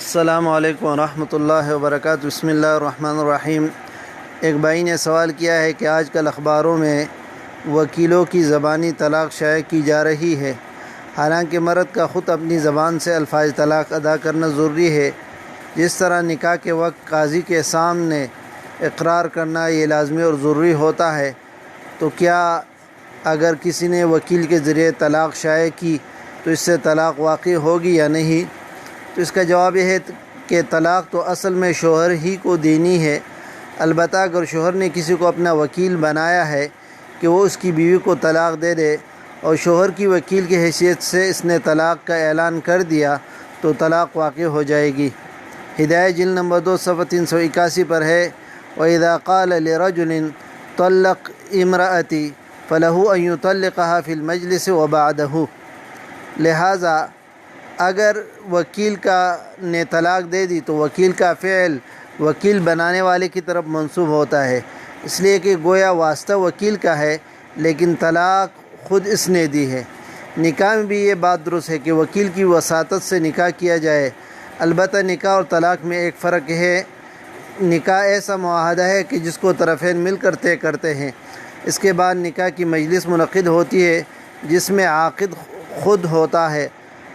السلام علیکم ورحمۃ اللہ وبرکاتہ۔ بسم اللہ الرحمن الرحیم۔ ایک بھائی نے سوال کیا ہے کہ آج کل اخباروں میں وکیلوں کی زبانی طلاق شائع کی جا رہی ہے، حالانکہ مرد کا خود اپنی زبان سے الفاظ طلاق ادا کرنا ضروری ہے، جس طرح نکاح کے وقت قاضی کے سامنے اقرار کرنا یہ لازمی اور ضروری ہوتا ہے، تو کیا اگر کسی نے وکیل کے ذریعے طلاق شائع کی تو اس سے طلاق واقع ہوگی یا نہیں؟ تو اس کا جواب یہ ہے کہ طلاق تو اصل میں شوہر ہی کو دینی ہے، البتہ اگر شوہر نے کسی کو اپنا وکیل بنایا ہے کہ وہ اس کی بیوی کو طلاق دے دے اور شوہر کی وکیل کی حیثیت سے اس نے طلاق کا اعلان کر دیا تو طلاق واقع ہو جائے گی۔ ہدایت جلد نمبر 2 صفحہ 381 پر ہے، وَإِذَا قَالَ لِرَجُلٍ طَلَّقْ امْرَأَتِي فَلَهُ أَن يُطَلِّقَهَا فِي الْمَجْلِسِ وَبَعْدَهُ۔ لہٰذا اگر وکیل نے طلاق دے دی تو وکیل کا فعل وکیل بنانے والے کی طرف منسوب ہوتا ہے، اس لیے کہ گویا واسطہ وکیل کا ہے لیکن طلاق خود اس نے دی ہے۔ نکاح میں بھی یہ بات درست ہے کہ وکیل کی وساطت سے نکاح کیا جائے، البتہ نکاح اور طلاق میں ایک فرق ہے۔ نکاح ایسا معاہدہ ہے کہ جس کو طرفین مل کر طے کرتے ہیں، اس کے بعد نکاح کی مجلس منعقد ہوتی ہے جس میں عاقد خود ہوتا ہے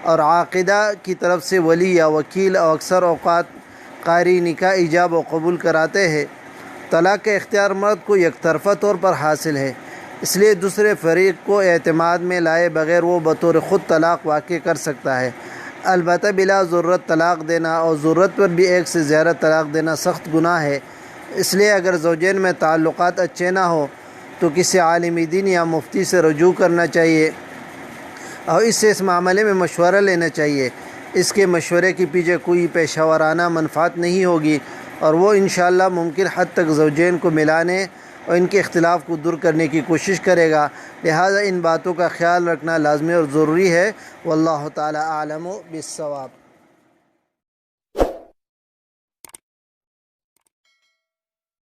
اور عاقدہ کی طرف سے ولی یا وکیل اور اکثر اوقات قاری نکاح ایجاب و قبول کراتے ہیں۔ طلاق کا اختیار مرد کو یک طرفہ طور پر حاصل ہے، اس لیے دوسرے فریق کو اعتماد میں لائے بغیر وہ بطور خود طلاق واقع کر سکتا ہے، البتہ بلا ضرورت طلاق دینا اور ضرورت پر بھی ایک سے زیادہ طلاق دینا سخت گناہ ہے۔ اس لیے اگر زوجین میں تعلقات اچھے نہ ہوں تو کسی عالم دین یا مفتی سے رجوع کرنا چاہیے اور اس سے اس معاملے میں مشورہ لینا چاہیے۔ اس کے مشورے کے پیچھے کوئی پیشہ ورانہ منفعت نہیں ہوگی اور وہ انشاءاللہ ممکن حد تک زوجین کو ملانے اور ان کے اختلاف کو دور کرنے کی کوشش کرے گا، لہٰذا ان باتوں کا خیال رکھنا لازمی اور ضروری ہے۔ واللہ تعالی اعلم بالصواب۔